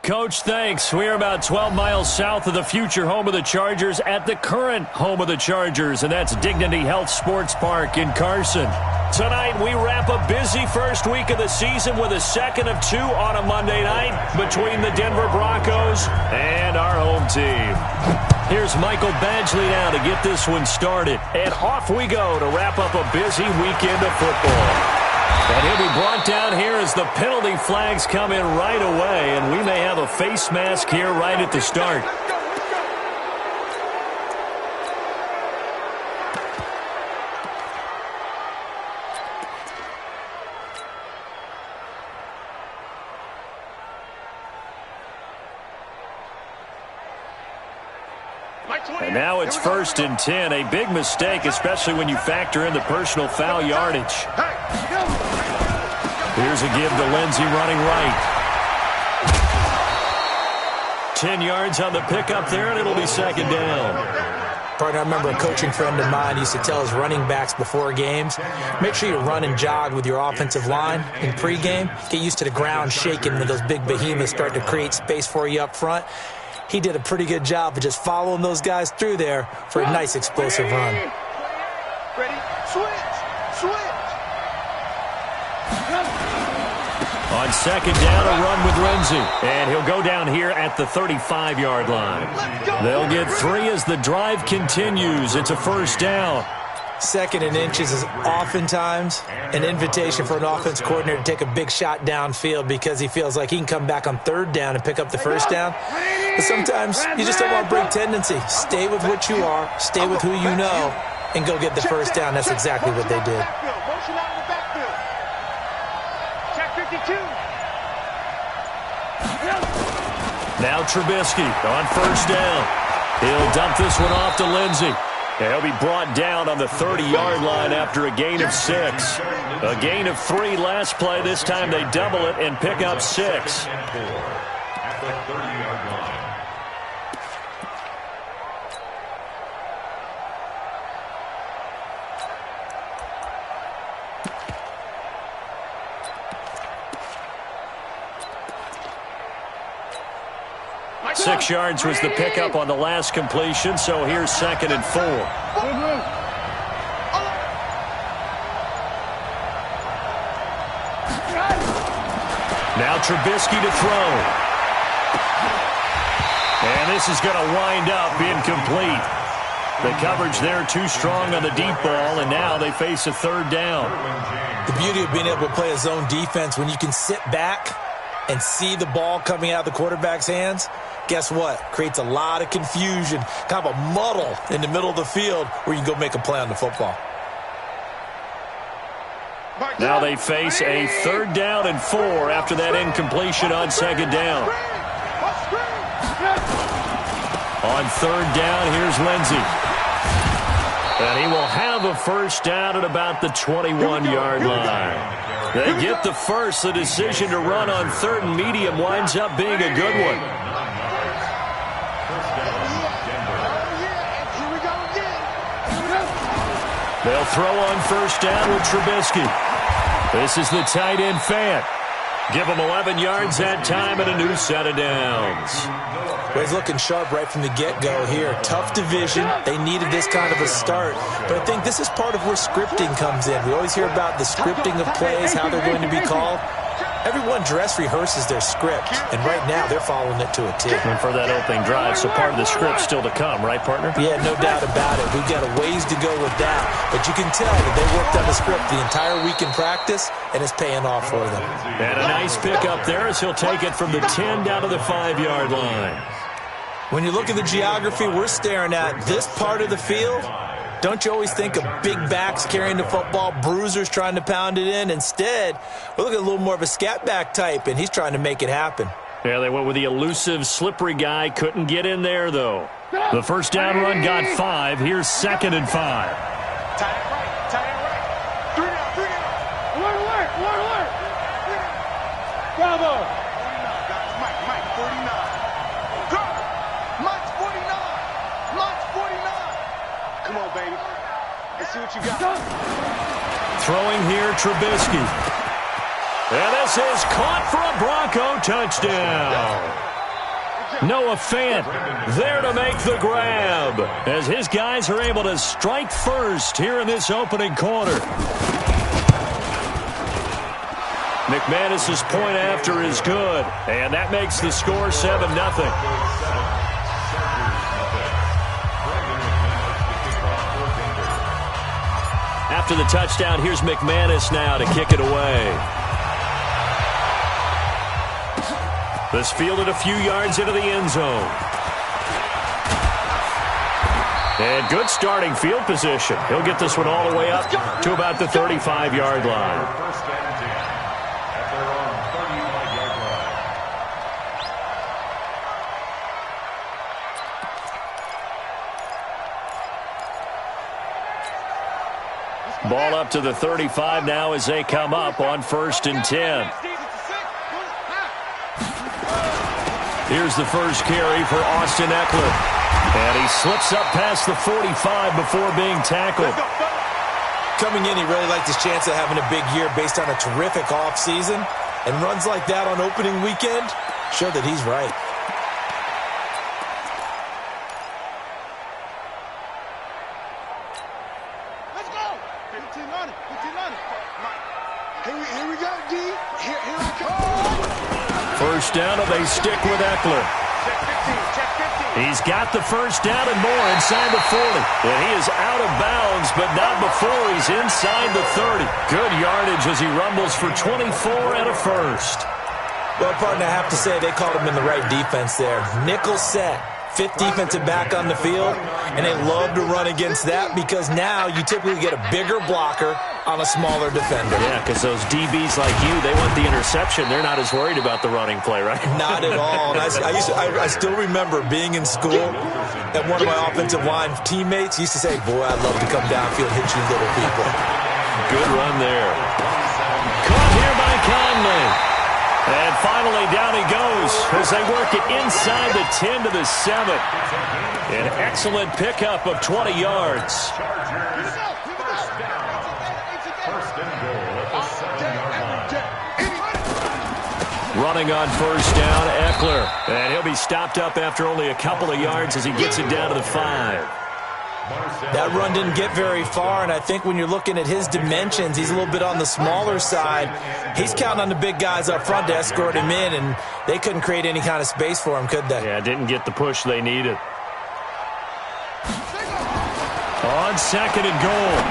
Coach, thanks. We are about 12 miles south of the future home of the Chargers at the current home of the Chargers, and that's Dignity Health Sports Park in Carson. Tonight, we wrap a busy first week of the season with a second of two on a Monday night between the Denver Broncos and our home team. Here's Michael Badgley now to get this one started. And off we go to wrap up a busy weekend of football. And he'll be brought down here as the penalty flags come in right away, and we may have a face mask here right at the start. And now it's 1st and 10, a big mistake, especially when you factor in the personal foul yardage. Here's a give to Lindsey running right. 10 yards on the pickup there, and it'll be 2nd down. Partner, I remember a coaching friend of mine used to tell his running backs before games, make sure you run and jog with your offensive line in pregame. Get used to the ground shaking when those big behemoths start to create space for you up front. He did a pretty good job of just following those guys through there for a nice explosive run. Ready? Switch! On 2nd down, a run with Lindsey. And he'll go down here at the 35-yard line. They'll get 3 as the drive continues. It's a 1st down. 2nd and inches is oftentimes an invitation for an offense coordinator to take a big shot downfield because he feels like he can come back on 3rd down and pick up the 1st down. But sometimes you just don't want to break tendency. Stay with what you are, stay with who you know, and go get the 1st down. That's exactly what they did. Now Trubisky on 1st down. He'll dump this one off to Lindsey. And he'll be brought down on the 30-yard line after a gain of 6. A gain of 3 last play. This time they double it and pick up 6. Six yards was the pickup on the last completion, so here's 2nd and 4. Now Trubisky to throw. And this is going to wind up incomplete. The coverage there too strong on the deep ball, and now they face a 3rd down. The beauty of being able to play a zone defense when you can sit back and see the ball coming out of the quarterback's hands, guess what? Creates a lot of confusion, kind of a muddle in the middle of the field where you can go make a play on the football. Now they face a 3rd down and 4 after that incompletion on 2nd down. On 3rd down, here's Lindsey. And he will have a 1st down at about the 21-yard line. They get the 1st. The decision to run on 3rd and medium winds up being a good one. They'll throw on 1st down with Trubisky. This is the tight end Fant. Give him 11 yards that time and a new set of downs. Well, he's looking sharp right from the get-go here. Tough division. They needed this kind of a start. But I think this is part of where scripting comes in. We always hear about the scripting of plays, how they're going to be called. Everyone dress rehearses their script, and right now they're following it to a T. And for that opening drive, so part of the script still to come, right, partner? Yeah, no doubt about it. We've got a ways to go with that. But you can tell that they worked on the script the entire week in practice, and it's paying off for them. And a nice pick up there as he'll take it from the 10 down to the 5-yard line. When you look at the geography we're staring at, this part of the field, don't you always think of big backs carrying the football, bruisers trying to pound it in? Instead, we're looking at a little more of a scat back type, and he's trying to make it happen. Yeah, they went with the elusive, slippery guy. Couldn't get in there, though. The 1st down run got 5. Here's 2nd and 5. Tie it right. 3 down. Alert. Bravo. 49, guys. Mike, 49. Go. Mike's 49. Mike's 49. Come on, baby. Let's see what you got. Throwing here, Trubisky. And this is caught for a Bronco touchdown. Noah Fant there to make the grab as his guys are able to strike first here in this opening quarter. McManus's point after is good, and that makes the score 7-0. After the touchdown, here's McManus now to kick it away. This fielded a few yards into the end zone. And good starting field position. He'll get this one all the way up to about the 35-yard line. Ball up to the 35 now as they come up on 1st and 10. Here's the first carry for Austin Eckler. And he slips up past the 45 before being tackled. Coming in, he really liked his chance of having a big year based on a terrific offseason. And runs like that on opening weekend show that he's right. First down, and they stick with Eckler. He's got the first down and more inside the 40. And he is out of bounds, but not before he's inside the 30. Good yardage as he rumbles for 24 and a first. Well, partner, I have to say they called him in the right defense there. Nickel set. 5th defensive back on the field, and they love to run against that because now you typically get a bigger blocker on a smaller defender. Yeah, because those DBs like you, they want the interception. They're not as worried about the running play, right? Not at all. And I still remember being in school, and one of my offensive line teammates used to say, boy, I'd love to come downfield and hit you little people. Good run there. Caught here by Conley. And finally, down he goes as they work it inside the 10 to the 7. An excellent pickup of 20 yards. Running on first down, Eckler. And he'll be stopped up after only a couple of yards as he gets it down to the 5. That run didn't get very far, and I think when you're looking at his dimensions, he's a little bit on the smaller side. He's counting on the big guys up front to escort him in, and they couldn't create any kind of space for him, could they? Yeah, didn't get the push they needed. On 2nd and goal,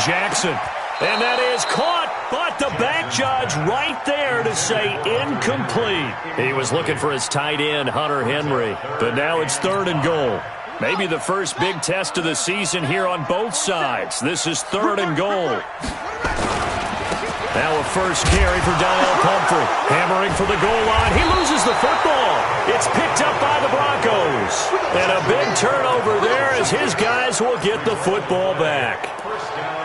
Jackson. And that is caught, but the back judge right there to say incomplete. He was looking for his tight end, Hunter Henry, but now it's 3rd and goal. Maybe the first big test of the season here on both sides. This is 3rd and goal. Now a first carry for Daniel Pumphrey. Hammering for the goal line. He loses the football. It's picked up by the Broncos. And a big turnover there as his guys will get the football back.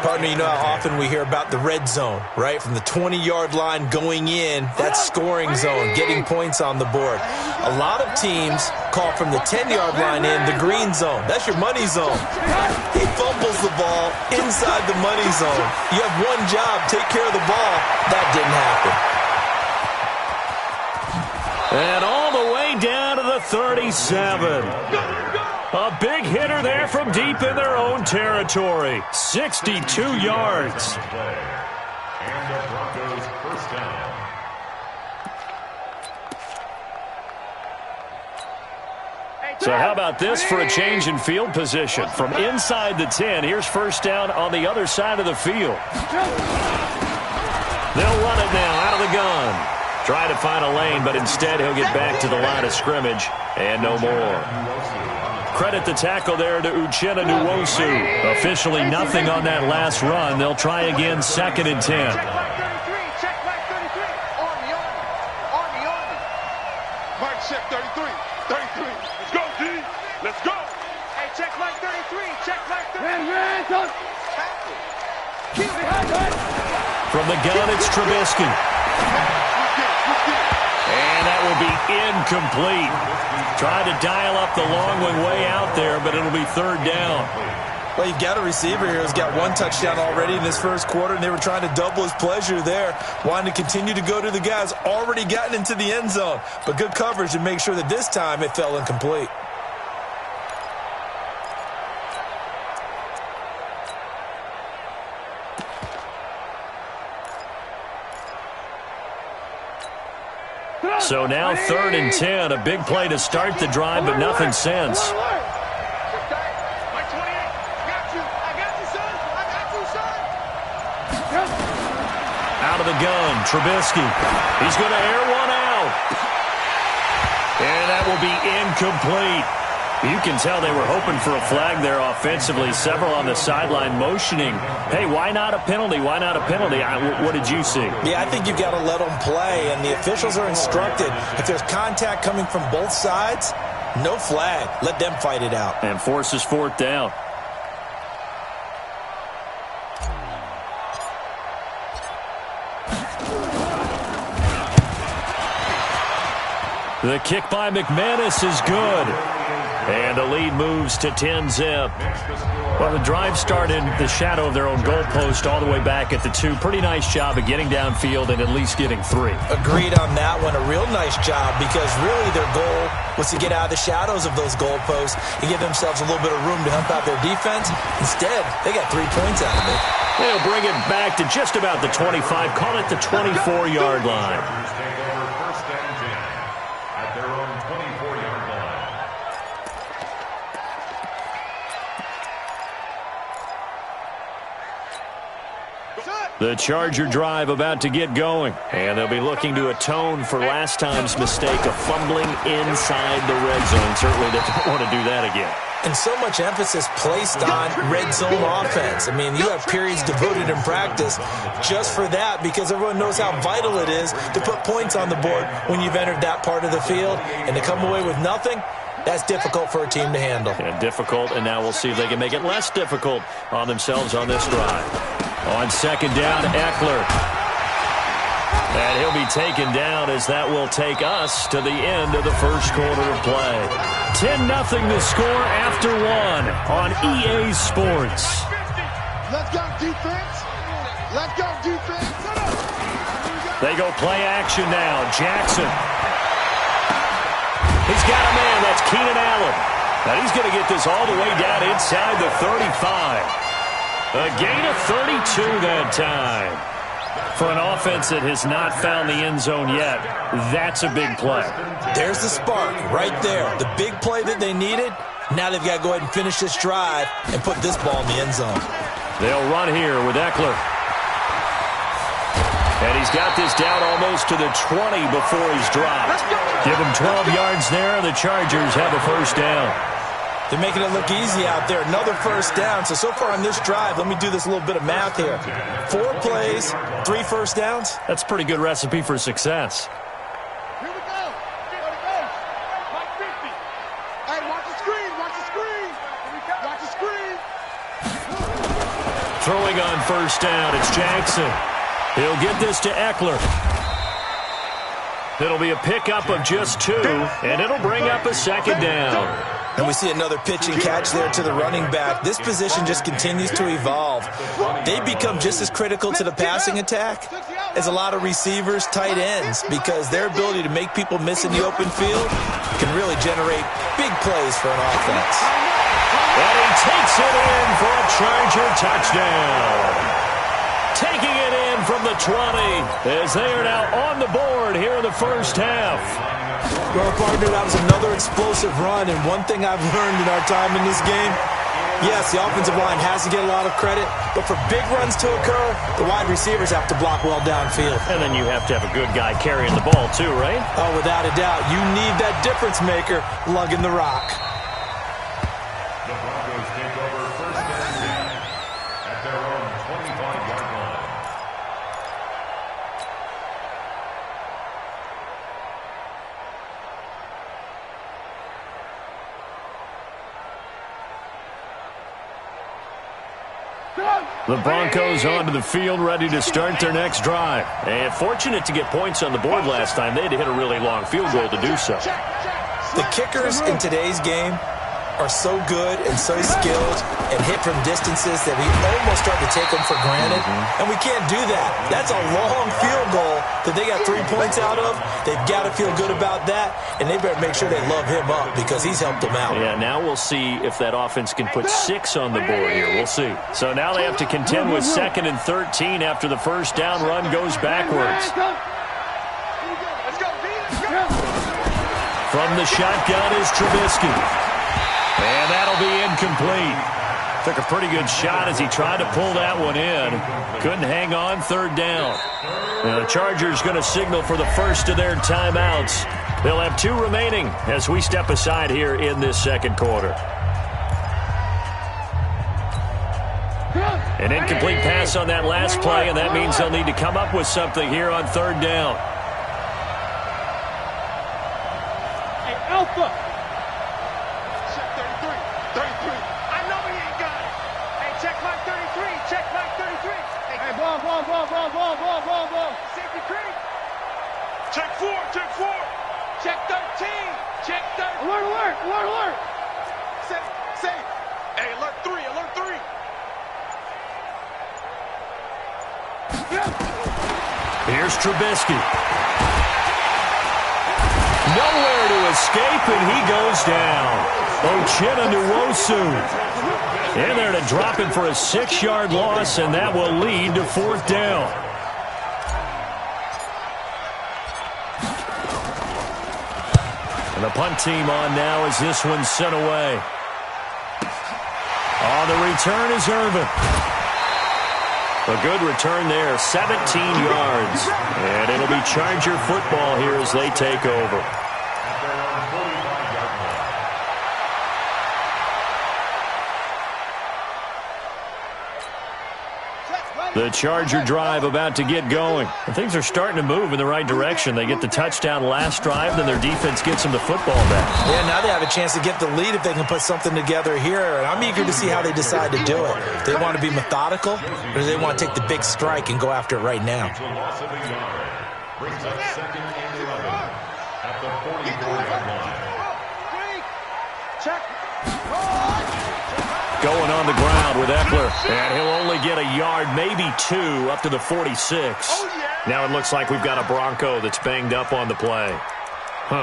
Partner, you know how often we hear about the red zone, right? From the 20-yard line going in, that's scoring zone, getting points on the board. A lot of teams call from the 10-yard line in the green zone. That's your money zone. He fumbles the ball inside the money zone. You have one job, take care of the ball. That didn't happen. And all the way down to the 37. A big hitter there from deep in their own territory. 62 yards. So how about this for a change in field position? From inside the 10, here's first down on the other side of the field. They'll run it now out of the gun. Try to find a lane, but instead he'll get back to the line of scrimmage and no more. Credit the tackle there to Uchenna Nwosu. Officially nothing on that last run. They'll try again 2nd and 10. Mike, check 33. 33. Let's go, D. Let's go. Hey, check Mike 33. Check Mike 33. From the gun, it's Trubisky. And that will be incomplete. Tried to dial up the long one way out there, but it'll be 3rd down. Well, you've got a receiver here who's got one touchdown already in this first quarter, and they were trying to double his pleasure there, wanting to continue to go to the guys already gotten into the end zone. But good coverage to make sure that this time it fell incomplete. So now 3rd and 10, a big play to start the drive, but nothing since. Out of the gun, Trubisky. He's going to air one out. And that will be incomplete. You can tell they were hoping for a flag there offensively. Several on the sideline motioning. Hey, why not a penalty? Why not a penalty? What did you see? Yeah, I think you've got to let them play, and the officials are instructed. If there's contact coming from both sides, no flag. Let them fight it out. And forces 4th down. The kick by McManus is good. And the lead moves to 10-zip. Well, the drive started in the shadow of their own goalpost all the way back at the 2. Pretty nice job of getting downfield and at least getting 3. Agreed on that one. A real nice job because really their goal was to get out of the shadows of those goalposts and give themselves a little bit of room to help out their defense. Instead, they got 3 points out of it. They'll bring it back to just about the 25. Call it the 24-yard line. The Charger drive about to get going. And they'll be looking to atone for last time's mistake of fumbling inside the red zone. Certainly they don't want to do that again. And so much emphasis placed on red zone offense. I mean, you have periods devoted in practice just for that because everyone knows how vital it is to put points on the board when you've entered that part of the field. And to come away with nothing, that's difficult for a team to handle. Yeah, difficult, and now we'll see if they can make it less difficult on themselves on this drive. On 2nd down, Eckler. And he'll be taken down as that will take us to the end of the first quarter of play. 10-0 the score after 1 on EA Sports. Let's go, defense. Let's go, defense. They go play action now. Jackson. He's got a man. That's Keenan Allen. Now he's going to get this all the way down inside the 35. A gain of 32 that time. For an offense that has not found the end zone yet, that's a big play. There's the spark right there. The big play that they needed. Now they've got to go ahead and finish this drive and put this ball in the end zone. They'll run here with Eckler. And he's got this down almost to the 20 before he's dropped. Give him 12 yards there, and the Chargers have a first down. They're making it look easy out there. Another first down. So far on this drive, let me do this little bit of math here. 4 plays, 3 first downs. That's a pretty good recipe for success. Here we go. Here we go. Mike 50. Hey, watch the screen. Watch the screen. Watch the screen. Throwing on first down, it's Jackson. He'll get this to Eckler. It'll be a pickup of just 2, and it'll bring up a 2nd down. And we see another pitch and catch there to the running back. This position just continues to evolve. They become just as critical to the passing attack as a lot of receivers, tight ends, because their ability to make people miss in the open field can really generate big plays for an offense. And he takes it in for a Charger touchdown. Taking it in from the 20 as they are now on the board here in the first half. Well, partner, that was another explosive run, and one thing I've learned in our time in this game, yes, the offensive line has to get a lot of credit, but for big runs to occur, the wide receivers have to block well downfield. And then you have to have a good guy carrying the ball too, right? Oh, without a doubt. You need that difference maker lugging the rock. The Broncos take over first and 10 at their own 25-yard line. The Broncos onto the field, ready to start their next drive. And fortunate to get points on the board last time. They had to hit a really long field goal to do so. The kickers in today's game are so good and so skilled and hit from distances that we almost start to take them for granted, and we can't do that. That's a long field goal that they got 3 points out of. They've got to feel good about that, and they better make sure they love him up because he's helped them out. Yeah, now we'll see if that offense can put 6 on the board here. We'll see. So now they have to contend with 2nd and 13 after the first down run goes backwards. From the shotgun is Trubisky. And that'll be incomplete. Took a pretty good shot as he tried to pull that one in. Couldn't hang on, 3rd down. Now the Chargers going to signal for the first of their timeouts. They'll have 2 remaining as we step aside here in this 2nd quarter. An incomplete pass on that last play, and that means they'll need to come up with something here on 3rd down. Hey, Alpha. Check 33. 33. I know he ain't got it. Hey, check Mike 33. Check Mike 33. Hey, ball. Safety creek. Check 4. Check 4. Check 13. Check 13. Alert. Safe. Hey, alert 3. Alert 3. Here's Trubisky. Nowhere to escape, and he goes down. Uchenna Nwosu in there to drop him for a 6-yard loss, and that will lead to 4th down. And the punt team on now as this one's sent away. On the return is Irvin. A good return there, 17 yards. And it'll be Charger football here as they take over. The Charger drive about to get going. And things are starting to move in the right direction. They get the touchdown last drive, then their defense gets them the football back. Yeah, now they have a chance to get the lead if they can put something together here. And I'm eager to see how they decide to do it. Do they want to be methodical, or do they want to take the big strike and go after it right now? Brings up 2nd and 11 at the 44-yard line. Check. Going on the ground with Eckler, and he'll only get a yard, maybe 2, up to the 46. Now it looks like we've got a Bronco that's banged up on the play.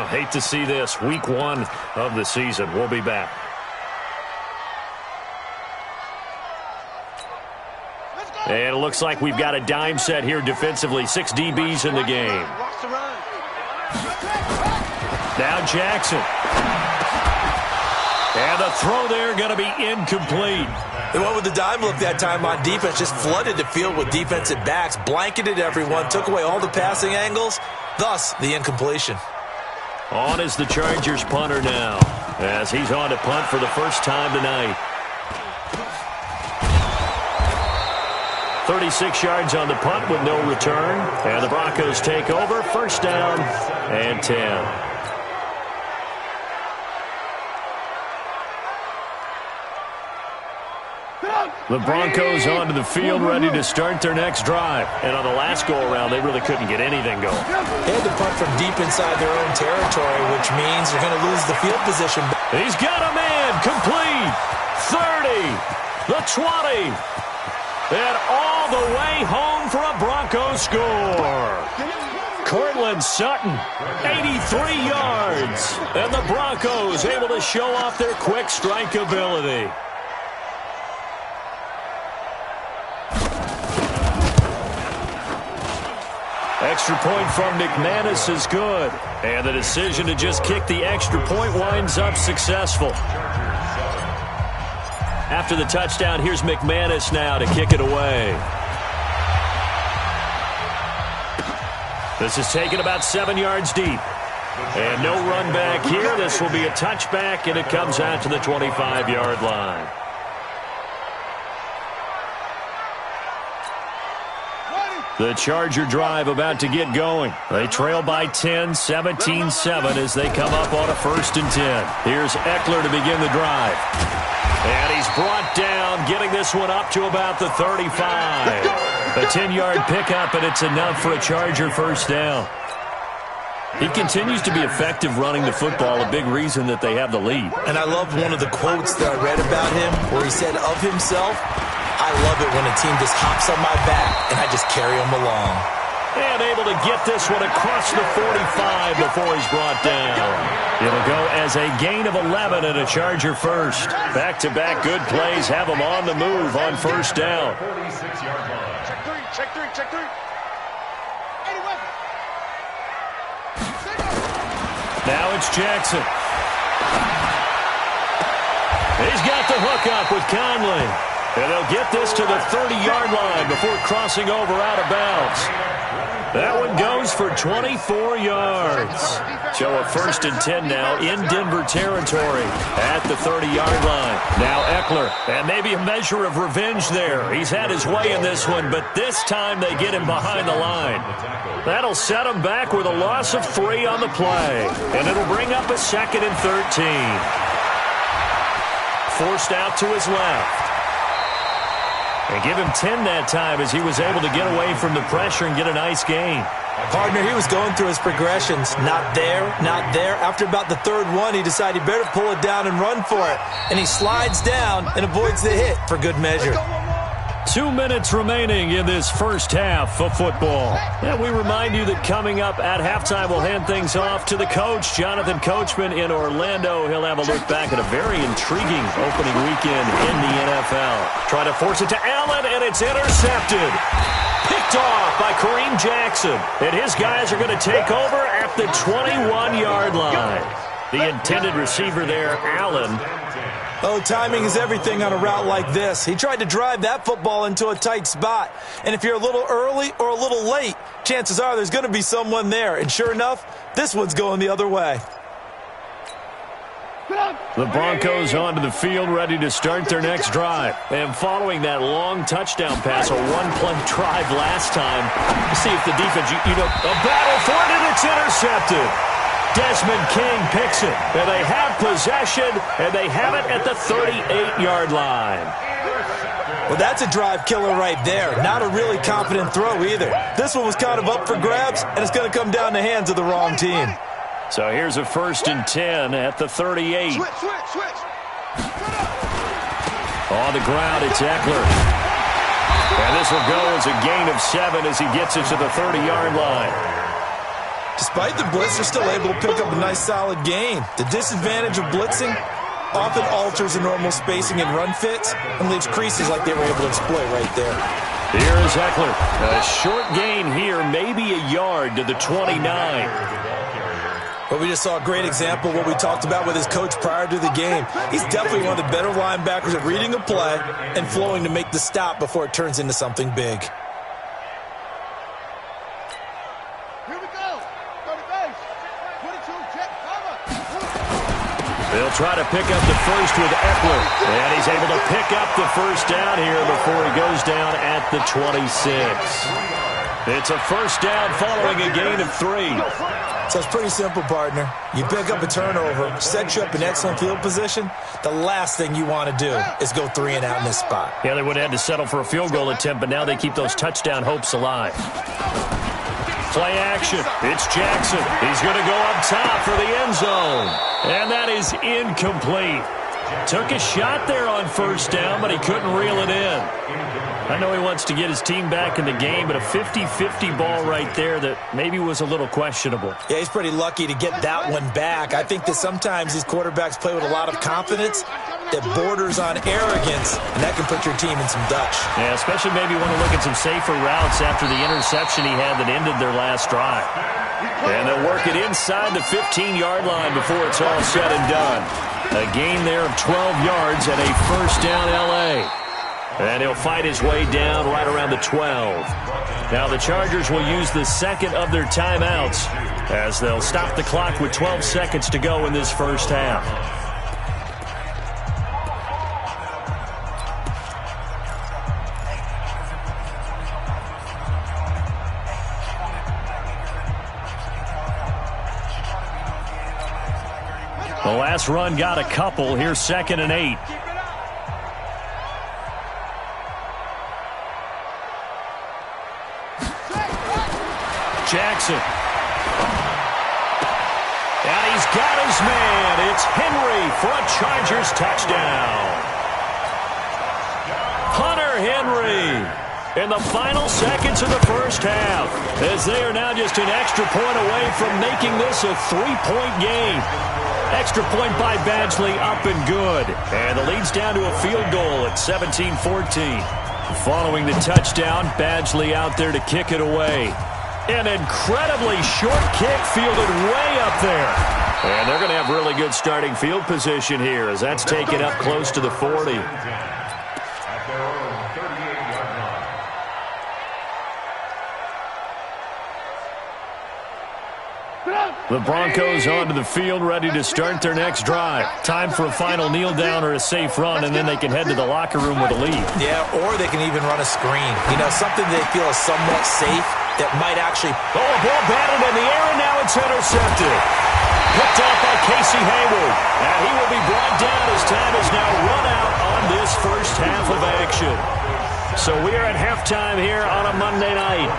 Hate to see this. Week 1 of the season. We'll be back. And it looks like we've got a dime set here defensively. 6 DBs in the game. Now Jackson. And the throw there going to be incomplete. They went with the dime look that time on defense, just flooded the field with defensive backs, blanketed everyone, took away all the passing angles, thus the incompletion. On is the Chargers punter now, as he's on to punt for the first time tonight. 36 yards on the punt with no return, and the Broncos take over, 1st down and 10. The Broncos onto the field, ready to start their next drive. And on the last go-around, they really couldn't get anything going. They had to punt from deep inside their own territory, which means they're going to lose the field position. He's got a man, complete, 30, the 20, and all the way home for a Broncos score. Cortland Sutton, 83 yards, and the Broncos able to show off their quick strike ability. Extra point from McManus is good. And the decision to just kick the extra point winds up successful. After the touchdown, here's McManus now to kick it away. This is taken about 7 yards deep. And no run back here. This will be a touchback, and it comes out to the 25-yard line. The Charger drive about to get going. They trail by 10, 17-7 as they come up on a 1st and 10. Here's Eckler to begin the drive. And he's brought down, getting this one up to about the 35. A 10-yard pickup, and it's enough for a Charger 1st down. He continues to be effective running the football, a big reason that they have the lead. And I love one of the quotes that I read about him where he said of himself, "I love it when a team just hops on my back and I just carry them along." And able to get this one across the 45 before he's brought down. It'll go as a gain of 11 and a Charger first. Back-to-back good plays have him on the move on first down. Check three. Now it's Jackson. He's got the hook up with Conley. And they'll get this to the 30-yard line before crossing over out of bounds. That one goes for 24 yards. So a 1st and 10 now in Denver territory at the 30-yard line. Now Eckler, and maybe a measure of revenge there. He's had his way in this one, but this time they get him behind the line. That'll set him back with a loss of 3 on the play. And it'll bring up a 2nd and 13. Forced out to his left. And give him 10 that time as he was able to get away from the pressure and get a nice gain. Partner, he was going through his progressions. Not there, not there. After about the 3rd one, he decided he better pull it down and run for it. And he slides down and avoids the hit for good measure. 2 minutes remaining in this first half of football. And we remind you that coming up at halftime, we'll hand things off to the coach, Jonathan Coachman in Orlando. He'll have a look back at a very intriguing opening weekend in the NFL. Try to force it to Allen, and it's intercepted. Picked off by Kareem Jackson. And his guys are going to take over at the 21-yard line. The intended receiver there, Allen. Oh, timing is everything on a route like this. He tried to drive that football into a tight spot. And if you're a little early or a little late, chances are there's going to be someone there. And sure enough, this one's going the other way. The Broncos onto the field ready to start their next drive. And following that long touchdown pass, a one-play drive last time, see if the defense, a battle for it, and it's intercepted. Desmond King picks it, and they have possession, and they have it at the 38-yard line. Well, that's a drive killer right there. Not a really confident throw either. This one was kind of up for grabs, and it's going to come down the hands of the wrong team. So here's a 1st and 10 at the 38. Switch. On the ground, it's Eckler. And this will go as a gain of 7 as he gets it to the 30-yard line. Despite the blitz, they're still able to pick up a nice solid gain. The disadvantage of blitzing often alters the normal spacing and run fits and leaves creases like they were able to exploit right there. Here is Eckler. A short gain here, maybe a yard to the 29. But we just saw a great example of what we talked about with his coach prior to the game. He's definitely one of the better linebackers at reading a play and flowing to make the stop before it turns into something big. They'll try to pick up the first with Eckler. And he's able to pick up the first down here before he goes down at the 26. It's a first down following a gain of 3. So it's pretty simple, partner. You pick up a turnover, set you up in excellent field position. The last thing you want to do is go 3 and out in this spot. Yeah, they would have had to settle for a field goal attempt, but now they keep those touchdown hopes alive. Play action. It's Jackson. He's going to go up top for the end zone. And that is incomplete. Took a shot there on first down, but he couldn't reel it in. I know he wants to get his team back in the game, but a 50-50 ball right there that maybe was a little questionable. Yeah, he's pretty lucky to get that one back. I think that sometimes these quarterbacks play with a lot of confidence that borders on arrogance, and that can put your team in some Dutch. Yeah, especially maybe want to look at some safer routes after the interception he had that ended their last drive. And they'll work it inside the 15-yard line before it's all said and done. A gain there of 12 yards and a first down L.A. And he'll fight his way down right around the 12. Now the Chargers will use the second of their timeouts as they'll stop the clock with 12 seconds to go in this first half. The last run got a couple. Here's 2nd and 8. Jackson. And he's got his man. It's Henry for a Chargers touchdown. Hunter Henry in the final seconds of the first half, as they are now just an extra point away from making this a 3-point game. Extra point by Badgley, up and good. And the lead's down to a field goal at 17-14. Following the touchdown, Badgley out there to kick it away. An incredibly short kick fielded way up there. And they're going to have really good starting field position here, as that's taken up close to the 40. The Broncos onto the field, ready to start their next drive. Time for a final kneel down or a safe run, and then they can head to the locker room with a lead. Yeah, or they can even run a screen. You know, something they feel is somewhat safe that might actually... Oh, a ball batted in the air, and now it's intercepted. Picked up by Casey Hayward. And he will be brought down as time is now run out on this first half of action. So we are at halftime here on a Monday night,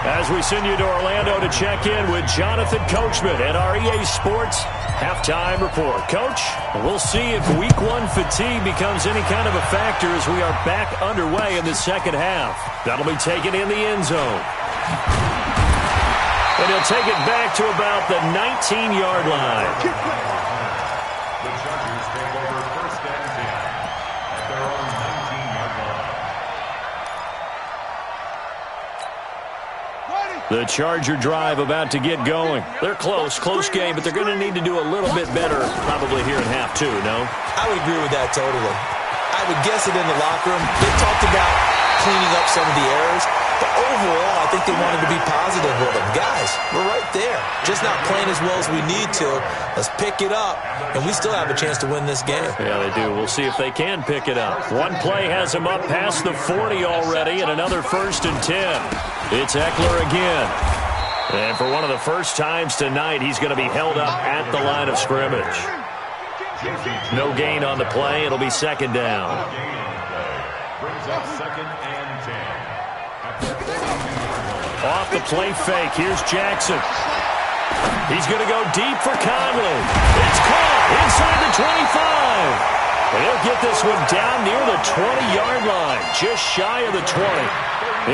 as we send you to Orlando to check in with Jonathan Coachman at our EA Sports Halftime Report. Coach, we'll see if Week 1 fatigue becomes any kind of a factor as we are back underway in the second half. That'll be taken in the end zone. And he'll take it back to about the 19-yard line. The Chargers take over first and 10 at their own 19-yard line. The Charger drive about to get going. They're close game, but they're going to need to do a little bit better probably here in half two, no? I would agree with that totally. I would guess it in the locker room. They talked about cleaning up some of the errors, but overall, I think they wanted to be positive with them. Guys, we're right there. Just not playing as well as we need to. Let's pick it up, and we still have a chance to win this game. Yeah, they do. We'll see if they can pick it up. One play has them up past the 40 already, and another 1st and 10. It's Eckler again. And for one of the first times tonight, he's going to be held up at the line of scrimmage. No gain on the play. It'll be second down. Brings up second and 10. Off the play fake. Here's Jackson. He's going to go deep for Conley. It's caught inside the 25. And he'll get this one down near the 20-yard line, just shy of the 20.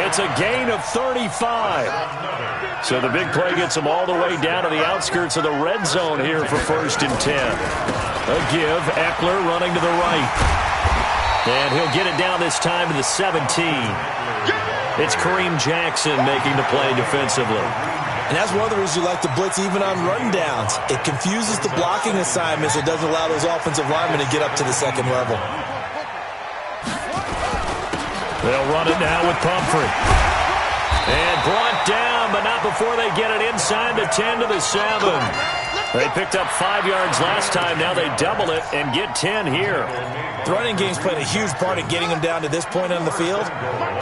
It's a gain of 35. So the big play gets them all the way down to the outskirts of the red zone here for 1st and 10. A give, Eckler running to the right. And he'll get it down this time to the 17. It's Kareem Jackson making the play defensively. And that's one of the reasons you like to blitz even on rundowns. It confuses the blocking assignments. It doesn't allow those offensive linemen to get up to the second level. They'll run it now with Pumphrey. And brought down, but not before they get it inside the 10 to the 7. They picked up 5 yards last time. Now they double it and get 10 here. The running game's played a huge part in getting them down to this point on the field.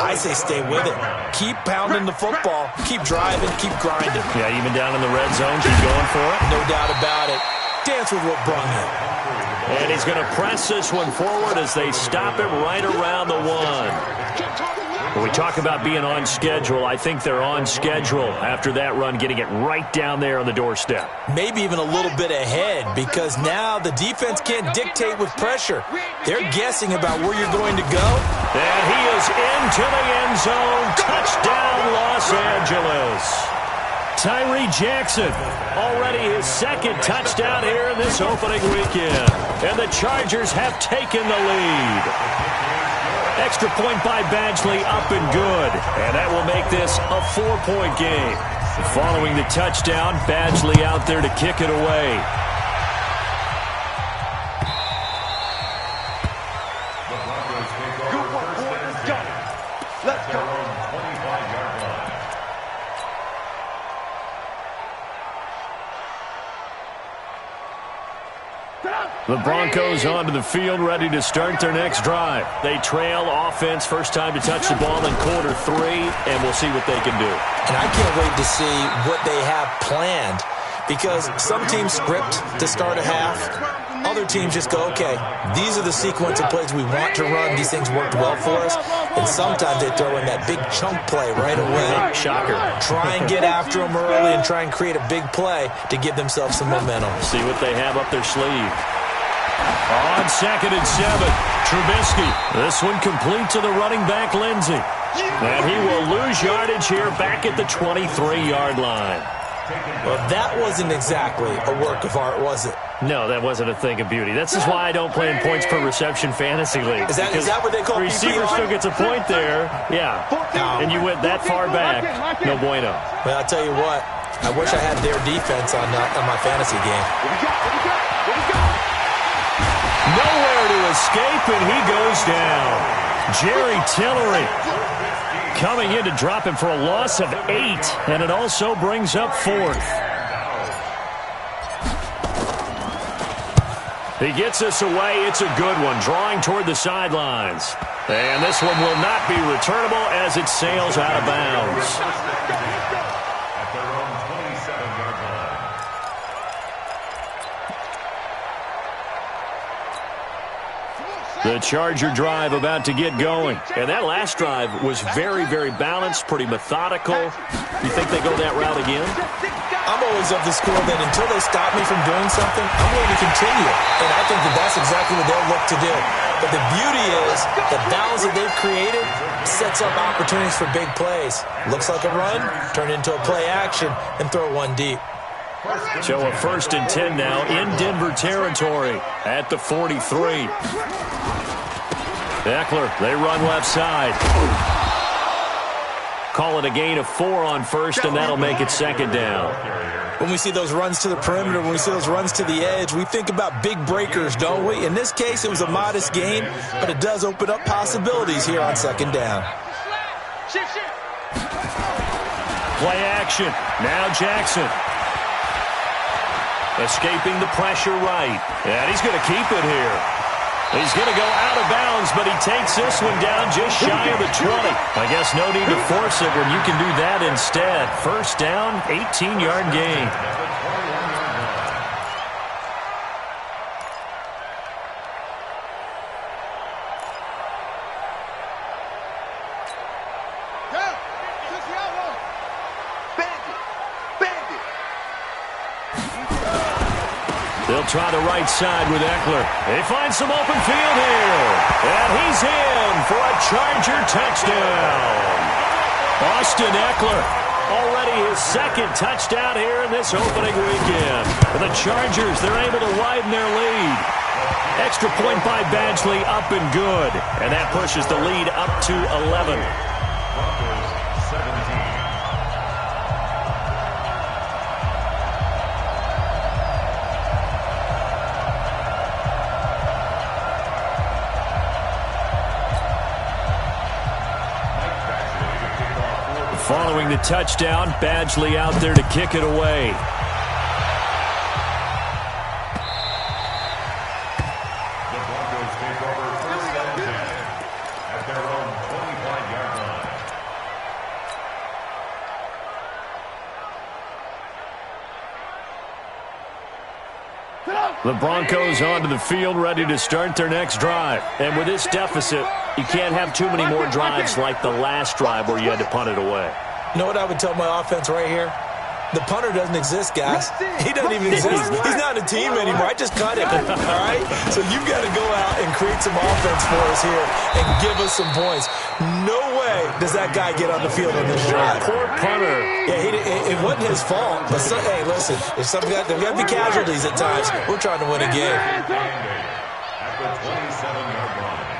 I say stay with it. Keep pounding the football. Keep driving. Keep grinding. Yeah, even down in the red zone, keep going for it. No doubt about it. Dance with what brung you. And he's going to press this one forward as they stop it right around the 1. When we talk about being on schedule, I think they're on schedule after that run, getting it right down there on the doorstep. Maybe even a little bit ahead, because now the defense can't dictate with pressure. They're guessing about where you're going to go. And he is into the end zone. Touchdown, Los Angeles. Tyree Jackson, already his second touchdown here in this opening weekend. And the Chargers have taken the lead. Extra point by Badgley, up and good. And that will make this a 4-point game. Following the touchdown, Badgley out there to kick it away. The Broncos take over first and 10. Let's go. 25-yard line. The Broncos onto the field, ready to start their next drive. They trail offense, first time to touch the ball in quarter 3, and we'll see what they can do. And I can't wait to see what they have planned. because some teams script to start a half. Other teams just go, okay, these are the sequence of plays we want to run. These things worked well for us. And sometimes they throw in that big chunk play right away. Shocker. Try and get after them early and try and create a big play to give themselves some momentum. See what they have up their sleeve. On 2nd and 7, Trubisky. This one complete to the running back, Lindsey. And he will lose yardage here back at the 23-yard line. Well, that wasn't exactly a work of art, was it? No, that wasn't a thing of beauty. That's just why I don't play in points per reception fantasy league. Is that what they call receiver still gets a point there. Yeah. And you went that far back. No bueno. Well, I'll tell you what. I wish I had their defense on my fantasy game. Nowhere to escape, and he goes down. Jerry Tillery coming in to drop him for a loss of 8, and it also brings up 4th. He gets us away. It's a good one, drawing toward the sidelines. And this one will not be returnable as it sails out of bounds. At their own 27-yard line. The Charger drive about to get going. And that last drive was very, very balanced, pretty methodical. You think they go that route again? I'm always of the school that until they stop me from doing something, I'm going to continue. And I think that that's exactly what they'll look to do. But the beauty is the balance that they've created sets up opportunities for big plays. Looks like a run, turn into a play action, and throw one deep. So a 1st and 10 now in Denver territory at the 43. Eckler, they run left side. Call it a gain of 4 on 1st, and that'll make it 2nd down. When we see those runs to the perimeter, when we see those runs to the edge, we think about big breakers, don't we? In this case, it was a modest gain, but it does open up possibilities here on 2nd down. Play action. Now Jackson. Escaping the pressure right. And he's going to keep it here. He's going to go out of bounds, but he takes this one down just shy of the 20. I guess no need to force it when you can do that instead. 1st down, 18-yard gain. They'll try the right side with Eckler. They find some open field here. And he's in for a Charger touchdown. Austin Eckler, already his 2nd touchdown here in this opening weekend. For the Chargers, they're able to widen their lead. Extra point by Badgley, up and good. And that pushes the lead up to 11. Broncos 17. Following the touchdown, Badgley out there to kick it away. The Broncos take over 1st and 10 at their own 25-yard line. The Broncos onto the field, ready to start their next drive. And with this deficit, you can't have too many more drives like the last drive where you had to punt it away. You know what I would tell my offense right here? The punter doesn't exist, guys. He doesn't even exist. He's not a team anymore. I just cut him, all right? So you've got to go out and create some offense for us here and give us some points. No way does that guy get on the field on this drive. Poor punter. Yeah, it wasn't his fault. But hey, listen, there's got to be casualties at times. We're trying to win a game. At the 27-yard line.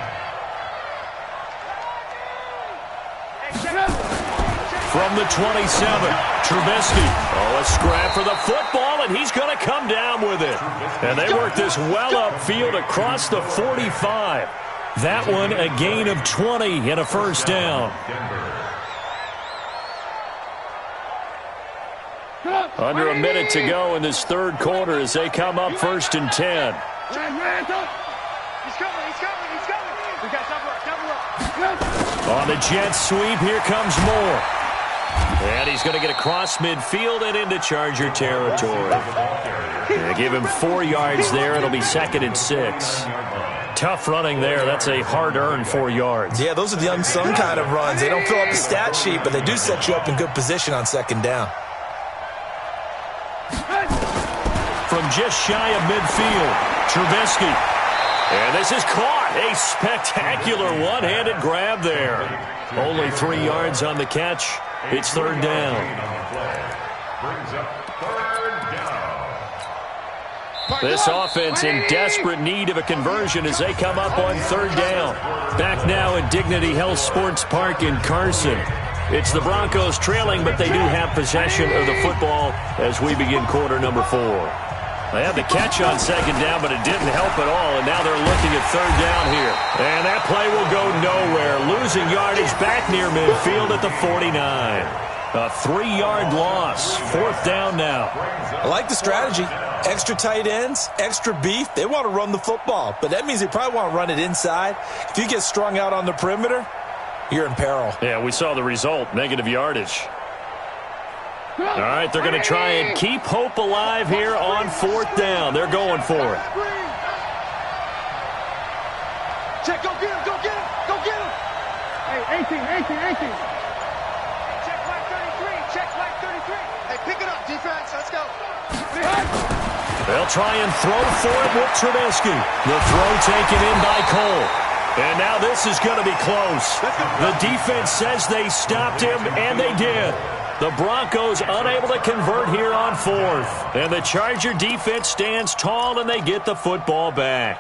From the 27, Trubisky. Oh, a scrap for the football, and he's going to come down with it. And they work this well upfield across the 45. That one a gain of 20 and a 1st down. Under a minute to go in this 3rd quarter as they come up 1st and 10. He's coming. We got double up. On the jet sweep, here comes Moore. And he's going to get across midfield and into Charger territory. They give him 4 yards there. It'll be 2nd and 6. Tough running there. That's a hard-earned 4 yards. Yeah, those are the unsung kind of runs. They don't fill up the stat sheet, but they do set you up in good position on 2nd down. From just shy of midfield, Trubisky. And this is caught. A spectacular one-handed grab there. Only 3 yards on the catch. It's 3rd down. Brings up 3rd down. This offense in desperate need of a conversion as they come up on 3rd down. Back now at Dignity Health Sports Park in Carson. It's the Broncos trailing, but they do have possession of the football as we begin quarter number 4. They had the catch on 2nd down, but it didn't help at all, and now they're looking at 3rd down here. And that play will go nowhere. Losing yardage back near midfield at the 49. A 3-yard loss. 4th down now. I like the strategy. Extra tight ends, extra beef. They want to run the football, but that means they probably want to run it inside. If you get strung out on the perimeter, you're in peril. Yeah, we saw the result. Negative yardage. All right, they're going to try and keep hope alive here on 4th down. They're going for it. Check, go get him, go get him, go get him. Hey, 18. Check flag 33, check flag 33. Hey, pick it up, defense, let's go. They'll try and throw for it with Trubisky. The throw taken in by Cole. And now this is going to be close. The defense says they stopped him, and they did. The Broncos unable to convert here on 4th. And the Charger defense stands tall, and they get the football back.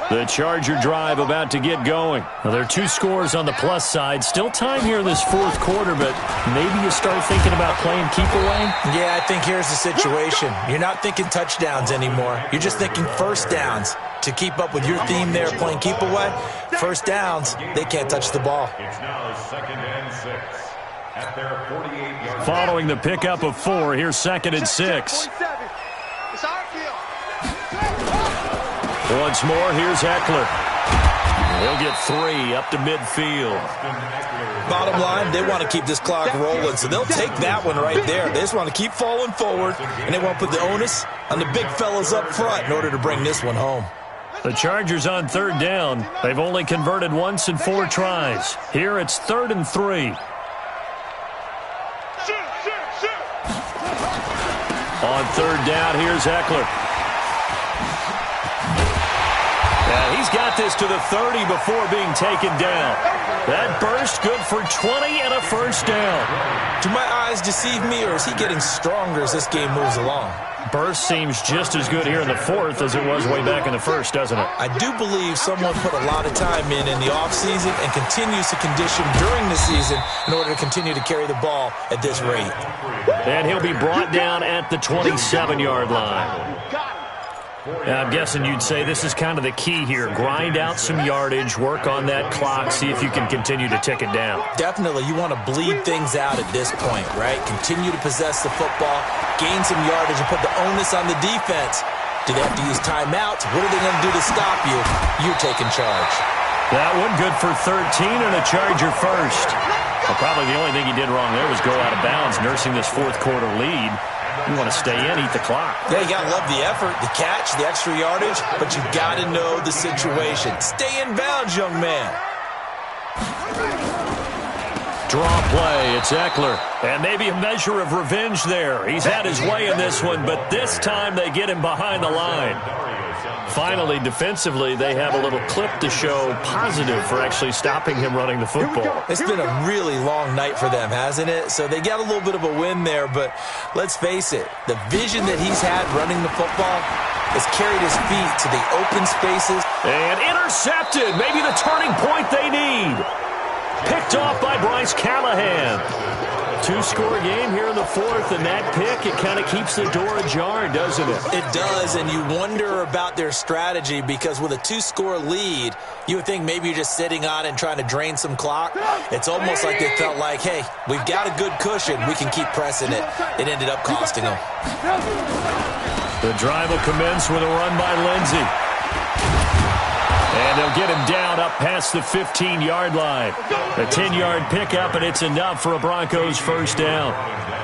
The Charger drive about to get going. Now, there are 2 scores on the plus side. Still time here in this 4th quarter, but maybe you start thinking about playing keep away? Yeah, I think here's the situation. You're not thinking touchdowns anymore. You're just thinking 1st downs. To keep up with your theme there, playing keep away, 1st downs, they can't touch the ball. It's now 2nd and 6 at their 48-yard. Following the pickup of 4, here's 2nd and 6. It's our field. Once more, here's Eckler. He'll get 3 up to midfield. Bottom line, they want to keep this clock rolling, so they'll take that one right there. They just want to keep falling forward, and they want to put the onus on the big fellas up front in order to bring this one home. The Chargers on 3rd down. They've only converted once in 4 tries. Here it's 3rd and 3. On 3rd down, here's Eckler. Yeah, he's got this to the 30 before being taken down. That burst good for 20 and a 1st down. Do my eyes deceive me, or is he getting stronger as this game moves along? Burst seems just as good here in the 4th as it was way back in the 1st, doesn't it? I do believe someone put a lot of time in the offseason and continues to condition during the season in order to continue to carry the ball at this rate. And he'll be brought down at the 27-yard line. I'm guessing you'd say this is kind of the key here. Grind out some yardage, work on that clock, see if you can continue to tick it down. Definitely. You want to bleed things out at this point, right? Continue to possess the football, gain some yardage, and put the onus on the defense. Do they have to use timeouts? What are they going to do to stop you? You're taking charge. That one good for 13 and a Charger 1st. Well, probably the only thing he did wrong there was go out of bounds, nursing this 4th quarter lead. You want to stay in, eat the clock. Yeah, you got to love the effort, the catch, the extra yardage, but you got to know the situation. Stay in bounds, young man. Draw play, it's Eckler. And maybe a measure of revenge there. He's had his way in this one, but this time they get him behind the line. Finally, defensively, they have a little clip to show positive for actually stopping him running the football. It's been a really long night for them, hasn't it? So they got a little bit of a win there, but let's face it, the vision that he's had running the football has carried his feet to the open spaces. And intercepted, maybe the turning point they need. Picked off by Bryce Callahan. 2-score game here in the 4th, and that pick, it kind of keeps the door ajar, doesn't it? It does, and you wonder about their strategy because with a 2-score lead, you would think maybe you're just sitting on it and trying to drain some clock. It's almost like they felt like, hey, we've got a good cushion. We can keep pressing it. It ended up costing them. The drive will commence with a run by Lindsey. And they'll get him down up past the 15-yard line. A 10-yard pickup, and it's enough for a Broncos first down.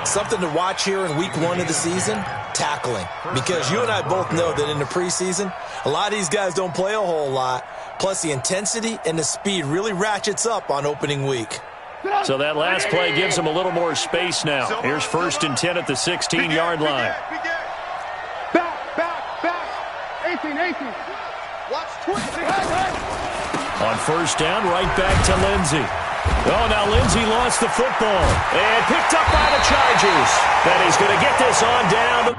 Something to watch here in week 1 of the season, tackling. Because you and I both know that in the preseason, a lot of these guys don't play a whole lot. Plus, the intensity and the speed really ratchets up on opening week. So that last play gives him a little more space now. Here's 1st and 10 at the 16-yard line. Back. 18. Watch 20. On first down, right back to Lindsey. Oh, now Lindsey lost the football. And picked up by the Chargers. And he's going to get this on down.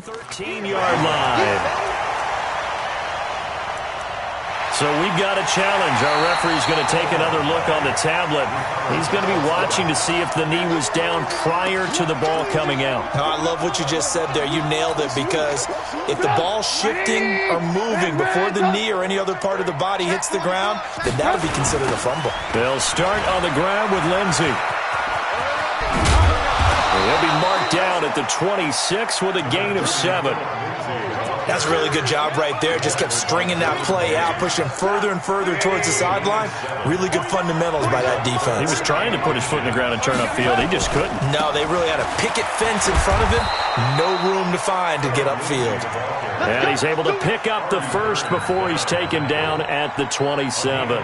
13-yard line. So we've got a challenge. Our referee's going to take another look on the tablet. He's going to be watching to see if the knee was down prior to the ball coming out. Oh, I love what you just said there. You nailed it, because if the ball's shifting or moving before the knee or any other part of the body hits the ground, then that'll be considered a fumble. They'll start on the ground with Lindsey. They'll be marked down at the 26 with a gain of 7. That's a really good job right there. Just kept stringing that play out, pushing further and further towards the sideline. Really good fundamentals by that defense. He was trying to put his foot in the ground and turn upfield. He just couldn't. No, they really had a picket fence in front of him. No room to find to get upfield. And he's able to pick up the first before he's taken down at the 27.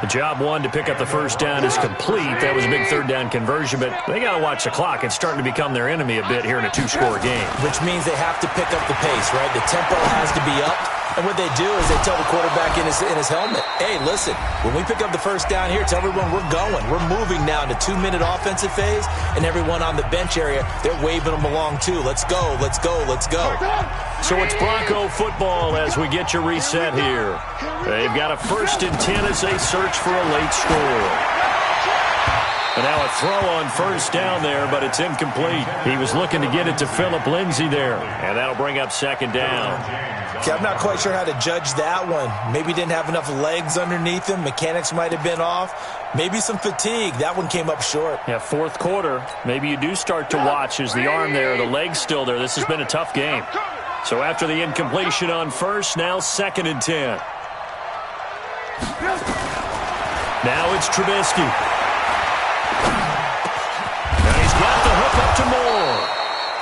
The job one to pick up the first down is complete. That was a big third down conversion, but they got to watch the clock. It's starting to become their enemy a bit here in a 2-score game. Which means they have to pick up the pace, right? The tempo has to be up. And what they do is they tell the quarterback in his helmet, hey, listen, when we pick up the first down here, tell everyone we're going. We're moving now to 2-minute offensive phase, and everyone on the bench area, they're waving them along too. Let's go, let's go, let's go. So it's Bronco football as we get you reset here. They've got a 1st and 10 as they search for a late score. And now a throw on first down there, but it's incomplete. He was looking to get it to Phillip Lindsay there, and that'll bring up 2nd down. Okay, I'm not quite sure how to judge that one. Maybe didn't have enough legs underneath him. Mechanics might have been off. Maybe some fatigue. That one came up short. Yeah, 4th quarter. Maybe you do start to watch as the arm there, the leg's still there. This has been a tough game. So after the incompletion on first, now 2nd and 10. Now it's Trubisky. Now he's got the hook up to Moore.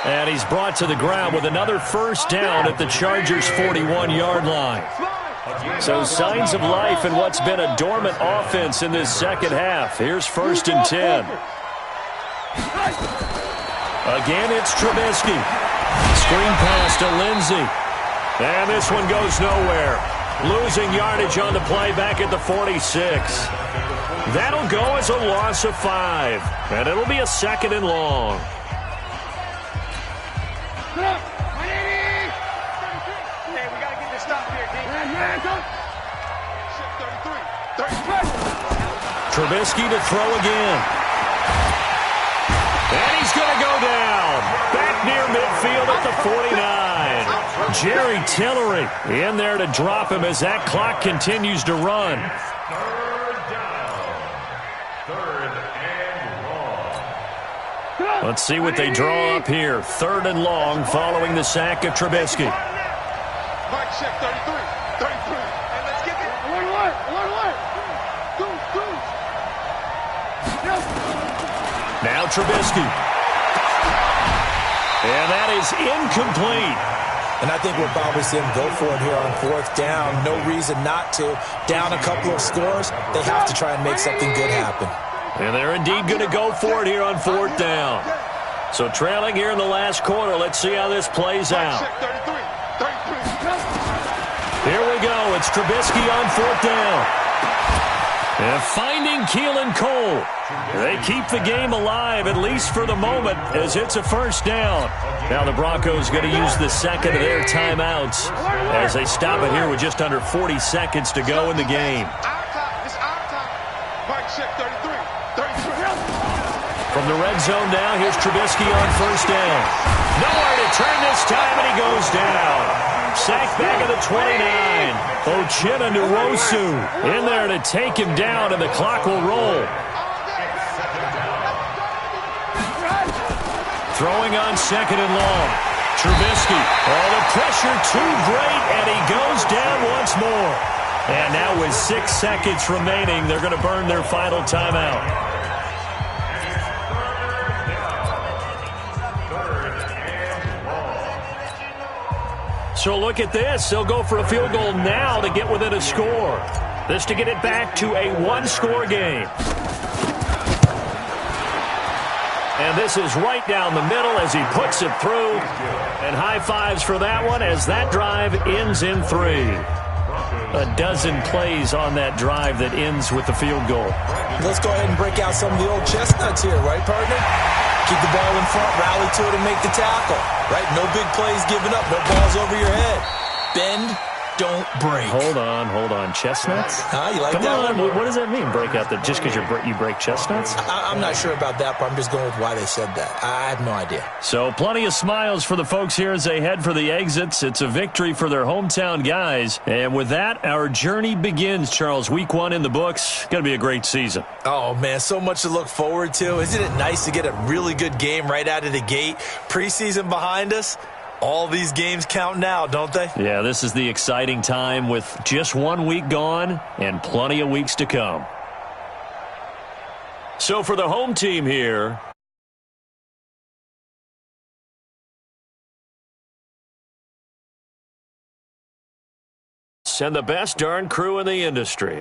And he's brought to the ground with another first down at the Chargers' 41-yard line. So signs of life in what's been a dormant offense in this second half. Here's 1st and 10. Again, it's Trubisky. Screen pass to Lindsey. And this one goes nowhere. Losing yardage on the play back at the 46. That'll go as a loss of 5. And it'll be a 2nd and long. Trubisky to throw again. And he's going to go down. Back near midfield at the 49. Jerry Tillery in there to drop him as that clock continues to run. 3rd and long. Let's see what they draw up here. 3rd and long following the sack of Trubisky. Mike check 33. And let's get it. One. Now Trubisky. And that is incomplete. And I think we'll probably see him go for it here on 4th down. No reason not to. Down a couple of scores, they have to try and make something good happen. And they're indeed going to go for it here on 4th down. So trailing here in the last quarter. Let's see how this plays out. Here we go. It's Trubisky on 4th down. And finding Keelan Cole. They keep the game alive, at least for the moment, as it's a first down. Now the Broncos going to use the 2nd of their timeouts as they stop it here with just under 40 seconds to go in the game. From the red zone now, here's Trubisky on first down. Nowhere to turn this time, and he goes down. Sacked back at the 29. Ochena Nwosu in there to take him down, and the clock will roll. Throwing on 2nd and long. Trubisky. Oh, the pressure too great, and he goes down once more. And now with 6 seconds remaining, they're going to burn their final timeout. So look at this. They'll go for a field goal now to get within a score. This to get it back to a one-score game. And this is right down the middle as he puts it through. And high fives for that one as that drive ends in 3. A dozen plays on that drive that ends with the field goal. Let's go ahead and break out some of the old chestnuts here, right, partner? Keep the ball in front, rally to it, and make the tackle. Right? No big plays given up, no balls over your head. Bend, don't break. Hold on. Chestnuts? You like Come that on. one? What does that mean, break out? Just because you break chestnuts? I'm not sure about that, but I'm just going with why they said that. I have no idea. So plenty of smiles for the folks here as they head for the exits. It's a victory for their hometown guys. And with that, our journey begins, Charles. Week 1 in the books. Going to be a great season. Oh, man, so much to look forward to. Isn't it nice to get a really good game right out of the gate? Preseason behind us. All these games count now, don't they? Yeah, this is the exciting time with just 1 week gone and plenty of weeks to come. So for the home team here, and the best darn crew in the industry.